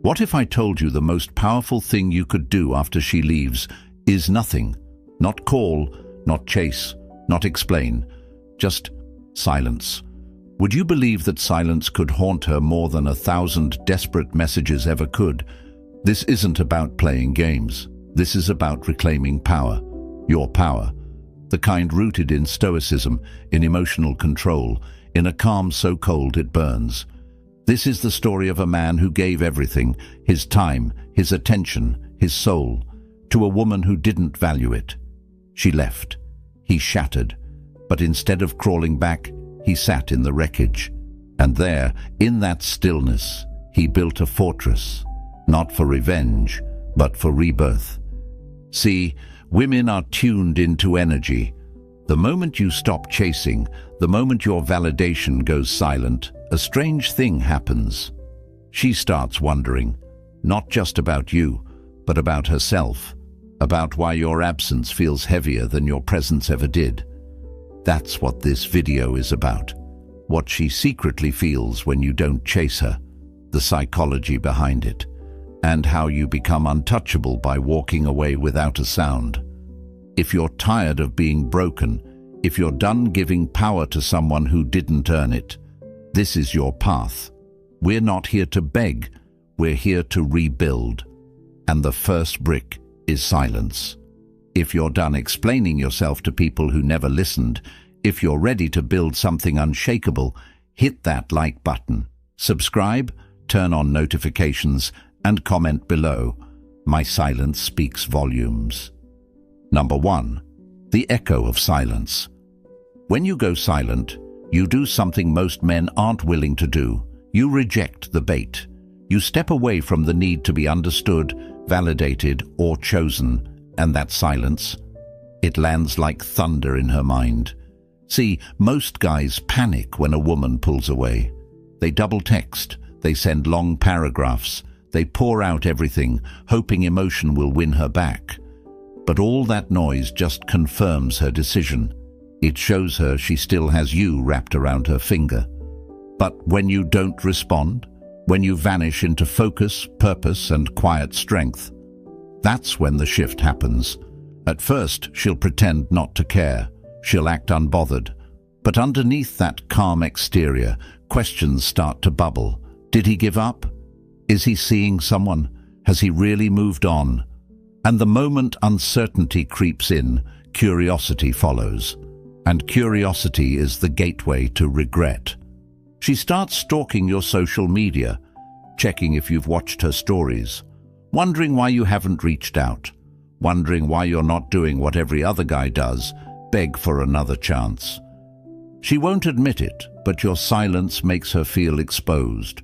What if I told you the most powerful thing you could do after she leaves is nothing? Not call, not chase, not explain, just silence. Would you believe that silence could haunt her more than 1,000 desperate messages ever could? This isn't about playing games. This is about reclaiming power. Your power. The kind rooted in stoicism, in emotional control, in a calm so cold it burns. This is the story of a man who gave everything, his time, his attention, his soul, to a woman who didn't value it. She left. He shattered. But instead of crawling back, he sat in the wreckage. And there, in that stillness, he built a fortress, not for revenge, but for rebirth. See, women are tuned into energy. The moment you stop chasing, the moment your validation goes silent, a strange thing happens. She starts wondering, not just about you, but about herself, about why your absence feels heavier than your presence ever did. That's what this video is about. What she secretly feels when you don't chase her, the psychology behind it, and how you become untouchable by walking away without a sound. If you're tired of being broken, if you're done giving power to someone who didn't earn it, this is your path. We're not here to beg, we're here to rebuild. And the first brick is silence. If you're done explaining yourself to people who never listened, if you're ready to build something unshakable, hit that like button, subscribe, turn on notifications, and comment below. My silence speaks volumes. Number 1. The echo of silence. When you go silent, you do something most men aren't willing to do. You reject the bait. You step away from the need to be understood, validated, or chosen. And that silence, it lands like thunder in her mind. See, most guys panic when a woman pulls away. They double text, they send long paragraphs, they pour out everything, hoping emotion will win her back. But all that noise just confirms her decision. It shows her she still has you wrapped around her finger. But when you don't respond, when you vanish into focus, purpose, and quiet strength, that's when the shift happens. At first, she'll pretend not to care. She'll act unbothered. But underneath that calm exterior, questions start to bubble. Did he give up? Is he seeing someone? Has he really moved on? And the moment uncertainty creeps in, curiosity follows. And curiosity is the gateway to regret. She starts stalking your social media, checking if you've watched her stories, wondering why you haven't reached out, wondering why you're not doing what every other guy does, beg for another chance. She won't admit it, but your silence makes her feel exposed,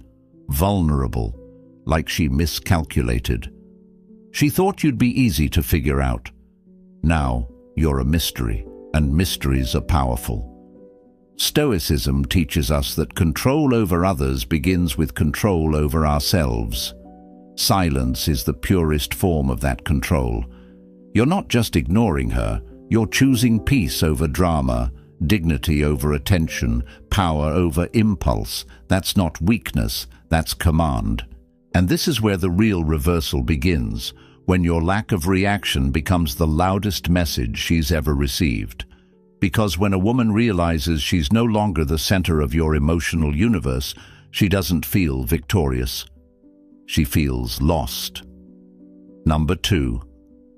vulnerable, like she miscalculated. She thought you'd be easy to figure out. Now you're a mystery, and mysteries are powerful. Stoicism teaches us that control over others begins with control over ourselves. Silence is the purest form of that control. You're not just ignoring her, you're choosing peace over drama, dignity over attention, power over impulse. That's not weakness, that's command. And this is where the real reversal begins, when your lack of reaction becomes the loudest message she's ever received. Because when a woman realizes she's no longer the center of your emotional universe, she doesn't feel victorious. She feels lost. Number 2.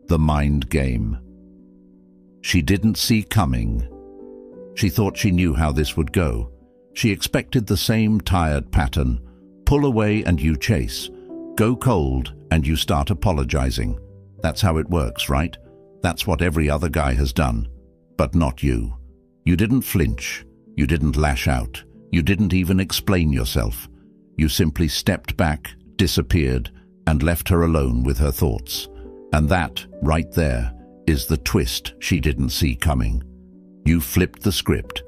The mind game. She didn't see coming. She thought she knew how this would go. She expected the same tired pattern. Pull away and you chase. Go cold and you start apologizing. That's how it works, right? That's what every other guy has done. But not you. You didn't flinch. You didn't lash out. You didn't even explain yourself. You simply stepped back, disappeared, and left her alone with her thoughts. And that, right there, is the twist she didn't see coming. You flipped the script.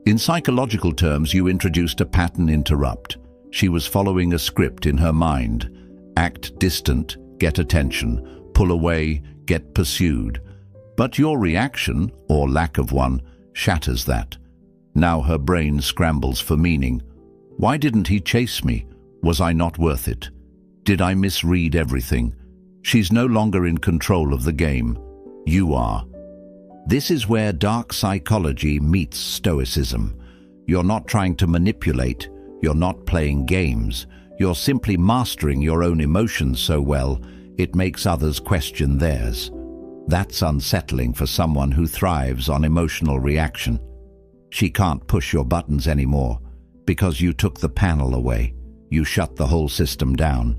In psychological terms, you introduced a pattern interrupt. She was following a script in her mind. Act distant, get attention. Pull away, get pursued. But your reaction, or lack of one, shatters that. Now her brain scrambles for meaning. Why didn't he chase me? Was I not worth it? Did I misread everything? She's no longer in control of the game. You are. This is where dark psychology meets stoicism. You're not trying to manipulate. You're not playing games. You're simply mastering your own emotions so well, it makes others question theirs. That's unsettling for someone who thrives on emotional reaction. She can't push your buttons anymore because you took the panel away. You shut the whole system down.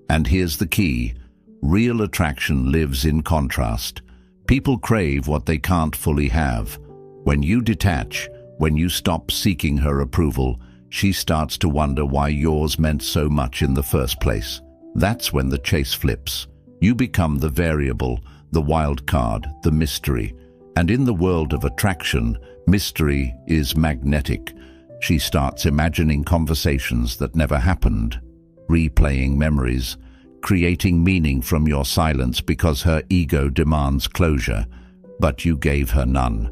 And here's the key. Real attraction lives in contrast. People crave what they can't fully have. When you detach, when you stop seeking her approval, she starts to wonder why yours meant so much in the first place. That's when the chase flips. You become the variable, the wild card, the mystery. And in the world of attraction, mystery is magnetic. She starts imagining conversations that never happened, replaying memories, creating meaning from your silence because her ego demands closure, but you gave her none.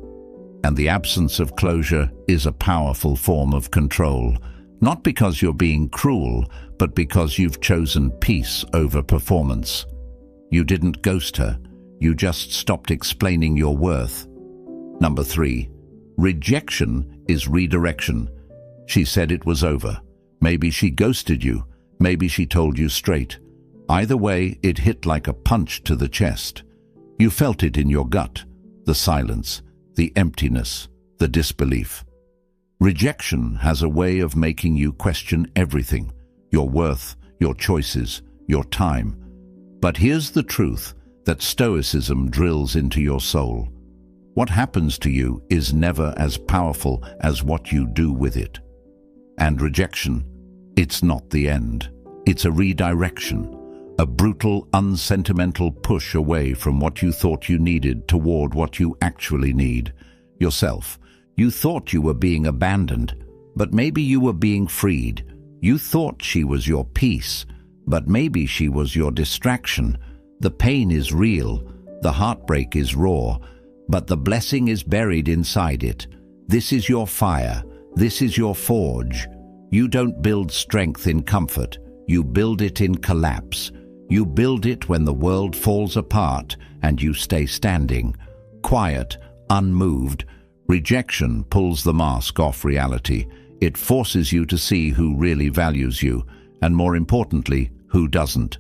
And the absence of closure is a powerful form of control, not because you're being cruel, but because you've chosen peace over performance. You didn't ghost her, you just stopped explaining your worth. Number 3. Rejection is redirection. She said it was over. Maybe she ghosted you. Maybe she told you straight. Either way, it hit like a punch to the chest. You felt it in your gut, the silence, the emptiness, the disbelief. Rejection has a way of making you question everything, your worth, your choices, your time. But here's the truth that Stoicism drills into your soul. What happens to you is never as powerful as what you do with it. And rejection, it's not the end. It's a redirection, a brutal, unsentimental push away from what you thought you needed toward what you actually need, yourself. You thought you were being abandoned, but maybe you were being freed. You thought she was your peace, but maybe she was your distraction. The pain is real, the heartbreak is raw, but the blessing is buried inside it. This is your fire. This is your forge. You don't build strength in comfort. You build it in collapse. You build it when the world falls apart and you stay standing, quiet, unmoved. Rejection pulls the mask off reality. It forces you to see who really values you, and more importantly, who doesn't.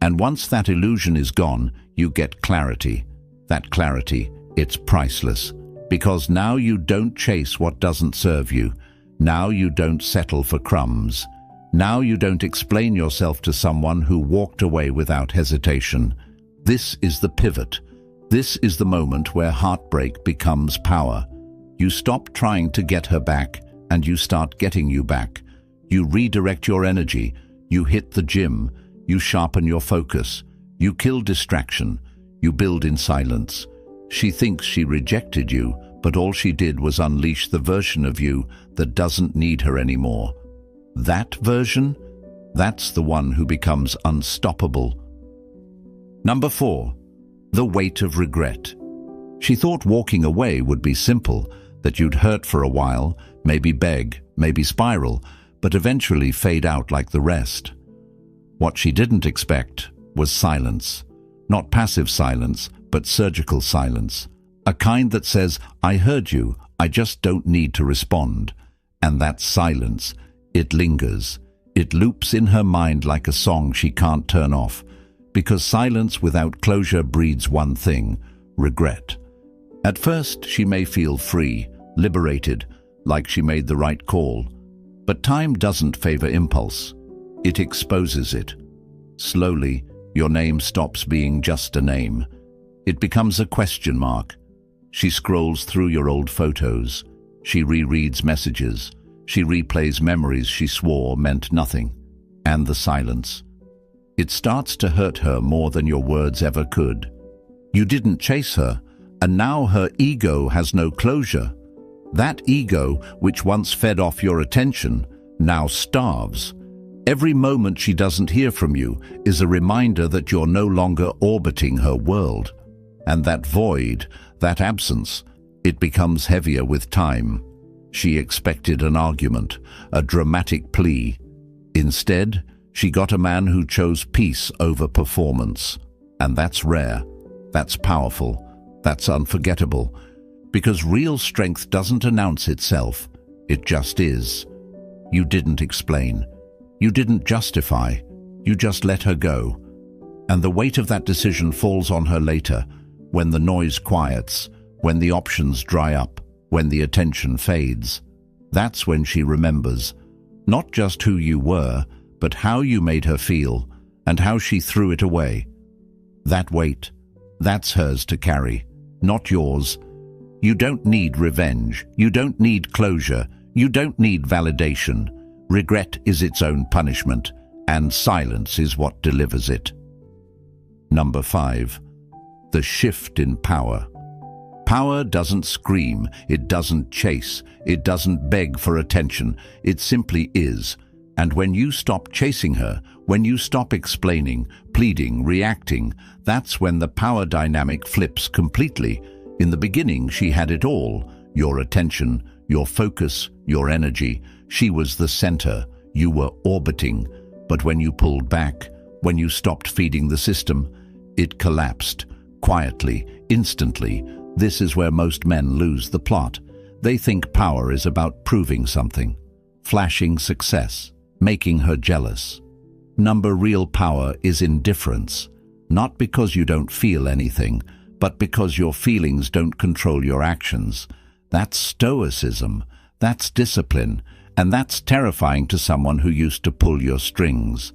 And once that illusion is gone, you get clarity. That clarity, it's priceless. Because now you don't chase what doesn't serve you. Now you don't settle for crumbs. Now you don't explain yourself to someone who walked away without hesitation. This is the pivot. This is the moment where heartbreak becomes power. You stop trying to get her back, and you start getting you back. You redirect your energy. You hit the gym. You sharpen your focus. You kill distraction. You build in silence. She thinks she rejected you, but all she did was unleash the version of you that doesn't need her anymore. That version, that's the one who becomes unstoppable. Number 4. The weight of regret. She thought walking away would be simple, that you'd hurt for a while, maybe beg, maybe spiral, but eventually fade out like the rest. What she didn't expect was silence. Not passive silence, but surgical silence. A kind that says, I heard you, I just don't need to respond. And that silence, it lingers. It loops in her mind like a song she can't turn off. Because silence without closure breeds one thing, regret. At first, she may feel free, liberated, like she made the right call. But time doesn't favor impulse. It exposes it. Slowly, your name stops being just a name. It becomes a question mark. She scrolls through your old photos. She rereads messages. She replays memories she swore meant nothing. And the silence. It starts to hurt her more than your words ever could. You didn't chase her, and now her ego has no closure. That ego, which once fed off your attention, now starves. Every moment she doesn't hear from you is a reminder that you're no longer orbiting her world. And that void, that absence, it becomes heavier with time. She expected an argument, a dramatic plea. Instead, She got a man who chose peace over performance. And that's rare, that's powerful, that's unforgettable. Because real strength doesn't announce itself, it just is. You didn't explain. You didn't justify. You just let her go. And the weight of that decision falls on her later, when the noise quiets, when the options dry up, when the attention fades. That's when she remembers, not just who you were, but how you made her feel, and how she threw it away. That weight, that's hers to carry, not yours. You don't need revenge. You don't need closure. You don't need validation. Regret is its own punishment, and silence is what delivers it. Number 5. The shift in power. Power doesn't scream, it doesn't chase, it doesn't beg for attention, it simply is. And when you stop chasing her, when you stop explaining, pleading, reacting, that's when the power dynamic flips completely. In the beginning, she had it all: your attention, your focus, your energy. She was the center, you were orbiting. But when you pulled back, when you stopped feeding the system, it collapsed, quietly, instantly. This is where most men lose the plot. They think power is about proving something, flashing success, making her jealous. Real power is indifference, not because you don't feel anything, but because your feelings don't control your actions. That's stoicism, that's discipline, and that's terrifying to someone who used to pull your strings.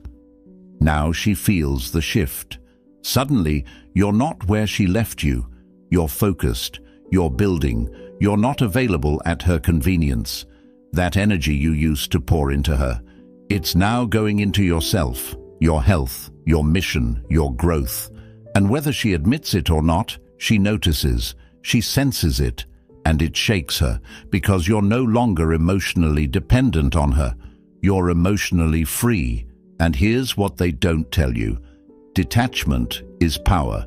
Now she feels the shift. Suddenly, you're not where she left you. You're focused, you're building, you're not available at her convenience. That energy you used to pour into her, it's now going into yourself, your health, your mission, your growth. And whether she admits it or not, she notices, she senses it, and it shakes her, because you're no longer emotionally dependent on her. You're emotionally free. And here's what they don't tell you. Detachment is power.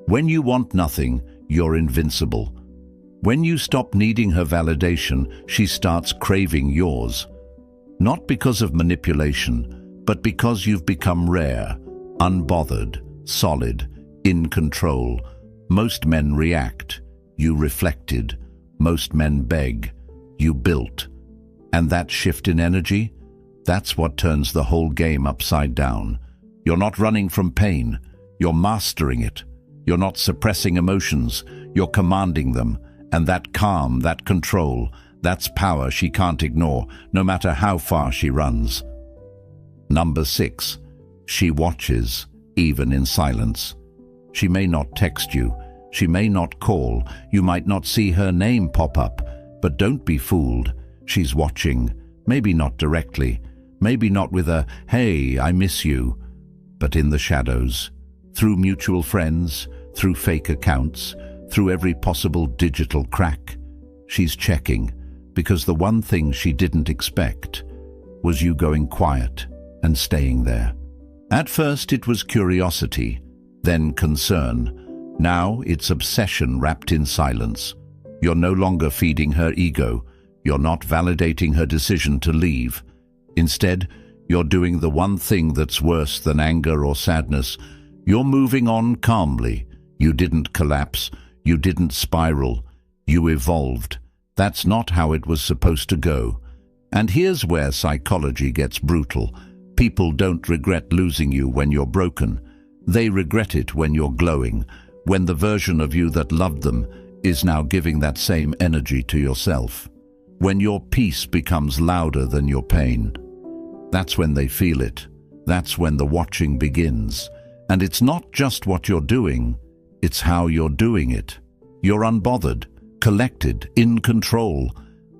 When you want nothing, you're invincible. When you stop needing her validation, she starts craving yours. Not because of manipulation, but because you've become rare, unbothered, solid, in control. Most men react. You reflected. Most men beg. You built. And that shift in energy, that's what turns the whole game upside down. You're not running from pain. You're mastering it. You're not suppressing emotions. You're commanding them. And that calm, that control, that's power she can't ignore, no matter how far she runs. Number 6. She watches, even in silence. She may not text you. She may not call. You might not see her name pop up. But don't be fooled. She's watching. Maybe not directly. Maybe not with a, "Hey, I miss you." But in the shadows. Through mutual friends, through fake accounts, through every possible digital crack. She's checking, because the one thing she didn't expect was you going quiet and staying there. At first it was curiosity, then concern. Now it's obsession wrapped in silence. You're no longer feeding her ego. You're not validating her decision to leave. Instead, you're doing the one thing that's worse than anger or sadness. You're moving on calmly. You didn't collapse. You didn't spiral. You evolved. That's not how it was supposed to go. And here's where psychology gets brutal. People don't regret losing you when you're broken. They regret it when you're glowing, when the version of you that loved them is now giving that same energy to yourself. When your peace becomes louder than your pain. That's when they feel it. That's when the watching begins. And it's not just what you're doing, it's how you're doing it. You're unbothered, collected, in control.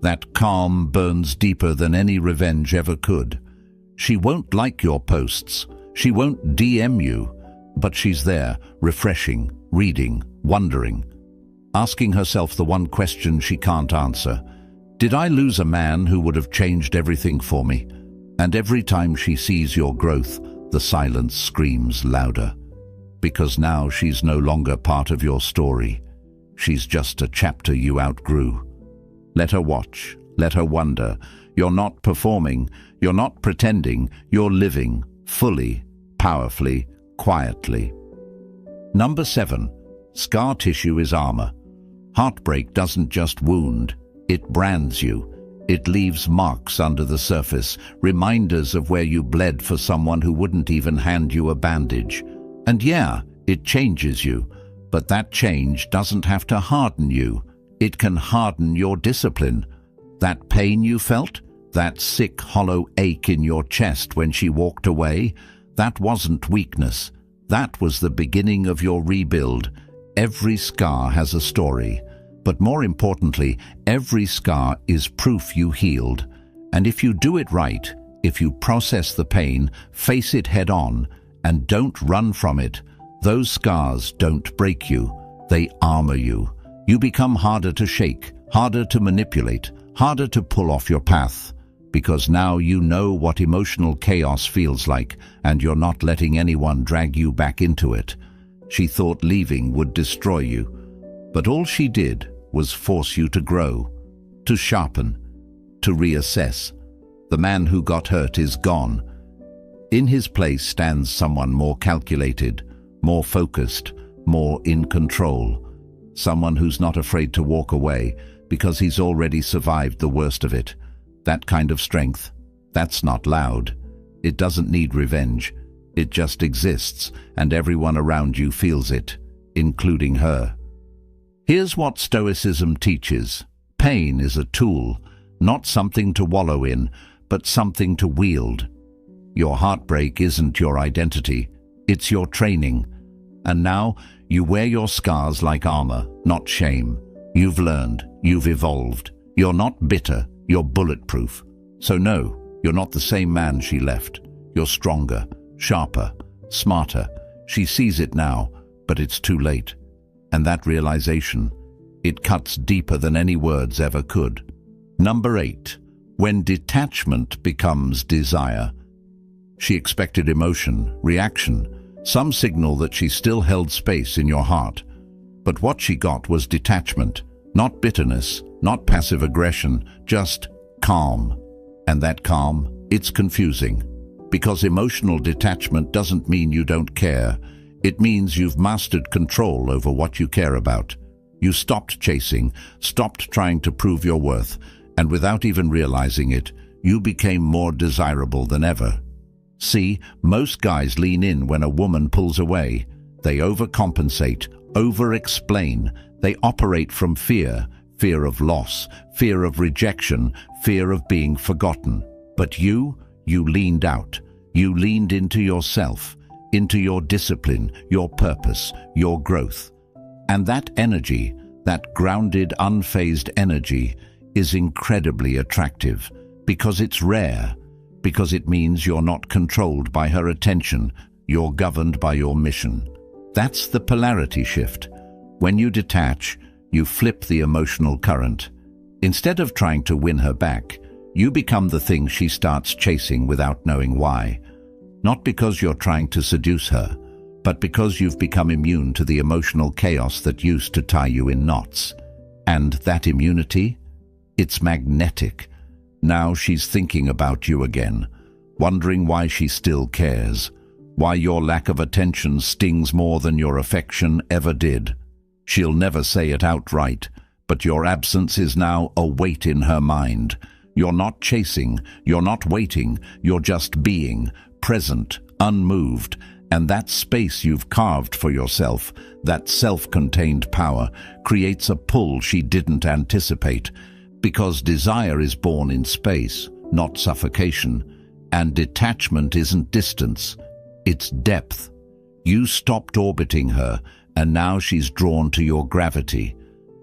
That calm burns deeper than any revenge ever could. She won't like your posts. She won't DM you. But she's there, refreshing, reading, wondering. Asking herself the one question she can't answer. Did I lose a man who would have changed everything for me? And every time she sees your growth, the silence screams louder. Because now she's no longer part of your story. She's just a chapter you outgrew. Let her watch. Let her wonder. You're not performing. You're not pretending. You're living. fully, powerfully, quietly. Number 7. Scar tissue is armor. Heartbreak doesn't just wound, it brands you. It leaves marks under the surface, reminders of where you bled for someone who wouldn't even hand you a bandage. And yeah, it changes you, but that change doesn't have to harden you. It can harden your discipline. That pain you felt, that sick, hollow ache in your chest when she walked away, that wasn't weakness. That was the beginning of your rebuild. Every scar has a story. But more importantly, every scar is proof you healed. And if you do it right, if you process the pain, face it head on, and don't run from it, those scars don't break you, they armor you. You become harder to shake, harder to manipulate, harder to pull off your path. Because now you know what emotional chaos feels like, and you're not letting anyone drag you back into it. She thought leaving would destroy you, but all she did was force you to grow, to sharpen, to reassess. The man who got hurt is gone. In his place stands someone more calculated, more focused, more in control. Someone who's not afraid to walk away because he's already survived the worst of it. That kind of strength, that's not loud. It doesn't need revenge. It just exists, and everyone around you feels it, including her. Here's what Stoicism teaches. Pain is a tool, not something to wallow in, but something to wield. Your heartbreak isn't your identity, it's your training. And now, you wear your scars like armor, not shame. You've learned, you've evolved. You're not bitter, you're bulletproof. So no, you're not the same man she left. You're stronger, sharper, smarter. She sees it now, but it's too late. And that realization, it cuts deeper than any words ever could. Number 8. When detachment becomes desire. She expected emotion, reaction, some signal that she still held space in your heart. But what she got was detachment, not bitterness, not passive aggression, just calm. And that calm, it's confusing. Because emotional detachment doesn't mean you don't care. It means you've mastered control over what you care about. You stopped chasing, stopped trying to prove your worth, and without even realizing it, you became more desirable than ever. See, most guys lean in when a woman pulls away. They overcompensate, over-explain. They operate from fear, fear of loss, fear of rejection, fear of being forgotten. But you leaned out. You leaned into yourself, into your discipline, your purpose, your growth. And that energy, that grounded, unfazed energy, is incredibly attractive because it's rare, because it means you're not controlled by her attention, you're governed by your mission. That's the polarity shift. When you detach, you flip the emotional current. Instead of trying to win her back, you become the thing she starts chasing without knowing why. Not because you're trying to seduce her, but because you've become immune to the emotional chaos that used to tie you in knots. And that immunity? It's magnetic. Now she's thinking about you again, wondering why she still cares, why your lack of attention stings more than your affection ever did. She'll never say it outright, but your absence is now a weight in her mind. You're not chasing, you're not waiting, you're just being, present, unmoved, and that space you've carved for yourself, that self-contained power, creates a pull she didn't anticipate, because desire is born in space, not suffocation, and detachment isn't distance, it's depth. You stopped orbiting her, and now she's drawn to your gravity.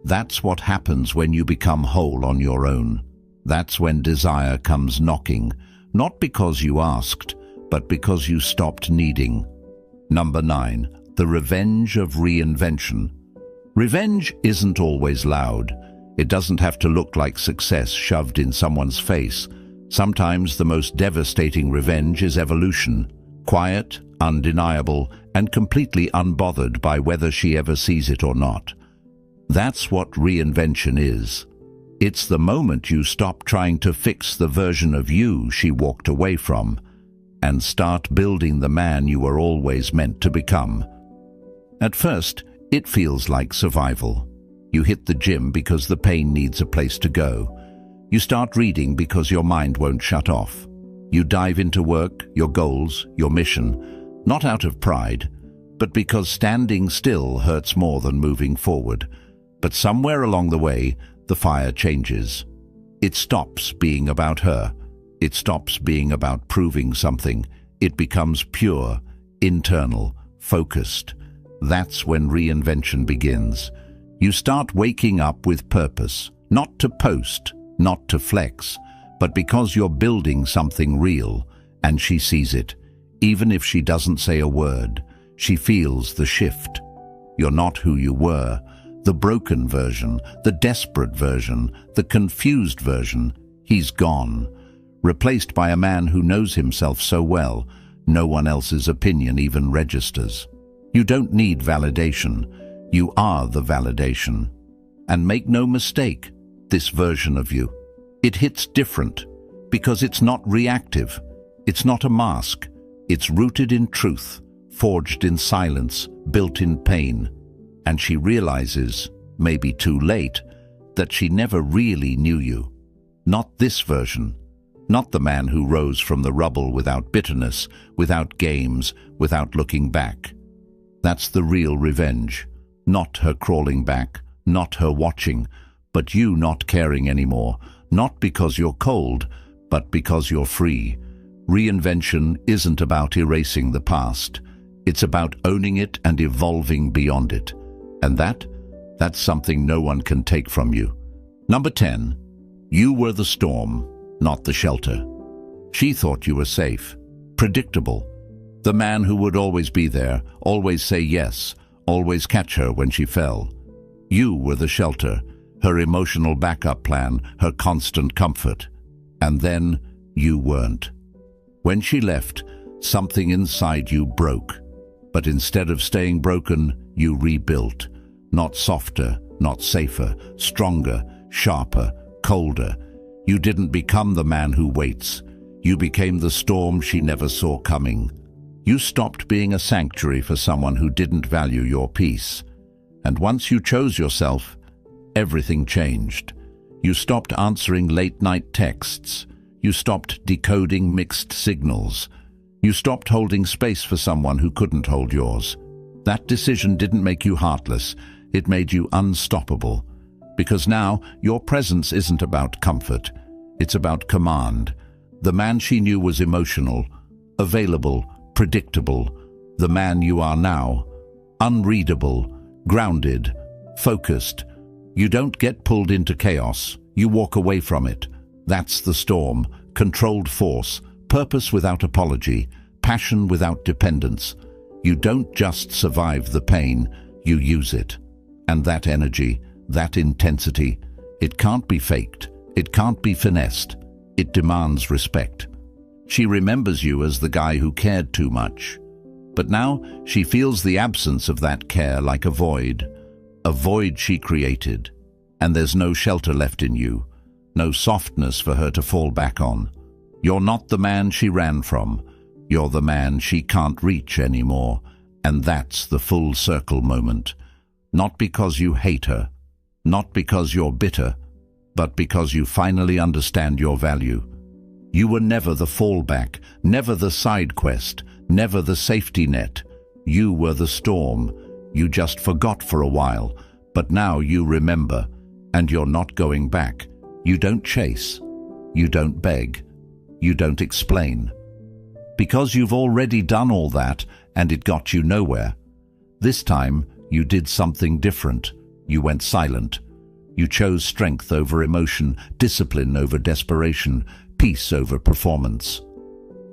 That's what happens when you become whole on your own. That's when desire comes knocking, not because you asked, but because you stopped needing. Number 9. The Revenge of Reinvention. Revenge isn't always loud. It doesn't have to look like success shoved in someone's face. Sometimes the most devastating revenge is evolution. Quiet, undeniable, and completely unbothered by whether she ever sees it or not. That's what reinvention is. It's the moment you stop trying to fix the version of you she walked away from. and start building the man you were always meant to become. At first, it feels like survival. You hit the gym because the pain needs a place to go. You start reading because your mind won't shut off. You dive into work, your goals, your mission, not out of pride, but because standing still hurts more than moving forward. But somewhere along the way, the fire changes. It stops being about her. It stops being about proving something. It becomes pure, internal, focused. That's when reinvention begins. You start waking up with purpose, not to post, not to flex, but because you're building something real, and she sees it. Even if she doesn't say a word, she feels the shift. You're not who you were. The broken version, the desperate version, the confused version, he's gone. Replaced by a man who knows himself so well, no one else's opinion even registers. You don't need validation. You are the validation. And make no mistake, this version of you, it hits different because it's not reactive. It's not a mask. It's rooted in truth, forged in silence, built in pain. And she realizes, maybe too late, that she never really knew you. Not this version. Not the man who rose from the rubble without bitterness, without games, without looking back. That's the real revenge. Not her crawling back, not her watching, but you not caring anymore, not because you're cold, but because you're free. Reinvention isn't about erasing the past. It's about owning it and evolving beyond it. And that's something no one can take from you. Number 10. You were the storm, not the shelter. She thought you were safe, predictable. The man who would always be there, always say yes, always catch her when she fell. You were the shelter, her emotional backup plan, her constant comfort. And then you weren't. When she left, something inside you broke. But instead of staying broken, you rebuilt. Not softer, not safer, stronger, sharper, colder. You didn't become the man who waits. You became the storm she never saw coming. You stopped being a sanctuary for someone who didn't value your peace. And once you chose yourself, everything changed. You stopped answering late-night texts. You stopped decoding mixed signals. You stopped holding space for someone who couldn't hold yours. That decision didn't make you heartless. It made you unstoppable. Because now, your presence isn't about comfort. It's about command. The man she knew was emotional, available, predictable. The man you are now, unreadable, grounded, focused. You don't get pulled into chaos. You walk away from it. That's the storm. Controlled force, purpose without apology, passion without dependence. You don't just survive the pain, you use it. And that energy, that intensity, it can't be faked. It can't be finessed. It demands respect. She remembers you as the guy who cared too much. But now she feels the absence of that care like a void she created. And there's no shelter left in you, no softness for her to fall back on. You're not the man she ran from. You're the man she can't reach anymore. And that's the full circle moment. Not because you hate her, not because you're bitter, but because you finally understand your value. You were never the fallback, never the side quest, never the safety net. You were the storm. You just forgot for a while, but now you remember, and you're not going back. You don't chase. You don't beg. You don't explain. Because you've already done all that, and it got you nowhere. This time, you did something different. You went silent. You chose strength over emotion, discipline over desperation, peace over performance.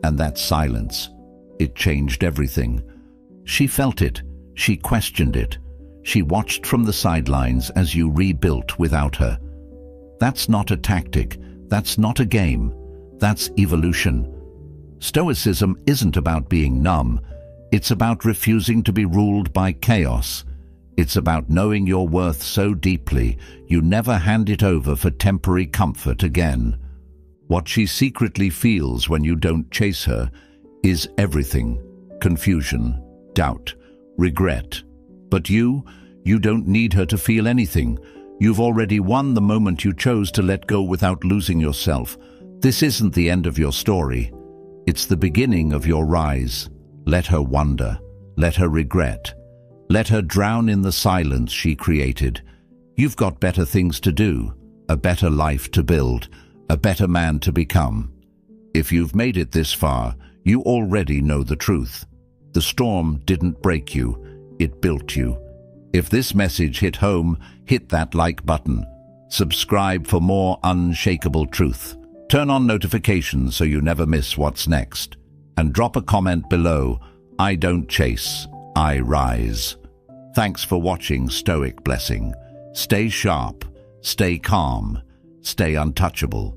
And that silence, it changed everything. She felt it. She questioned it. She watched from the sidelines as you rebuilt without her. That's not a tactic. That's not a game. That's evolution. Stoicism isn't about being numb. It's about refusing to be ruled by chaos. It's about knowing your worth so deeply you never hand it over for temporary comfort again. What she secretly feels when you don't chase her is everything: confusion, doubt, regret. But you don't need her to feel anything. You've already won the moment you chose to let go without losing yourself. This isn't the end of your story. It's the beginning of your rise. Let her wonder. Let her regret. Let her drown in the silence she created. You've got better things to do, a better life to build, a better man to become. If you've made it this far, you already know the truth. The storm didn't break you, it built you. If this message hit home, hit that like button. Subscribe for more unshakable truth. Turn on notifications so you never miss what's next. And drop a comment below. I don't chase, I rise. Thanks for watching Stoic Blessing. Stay sharp, stay calm, stay untouchable.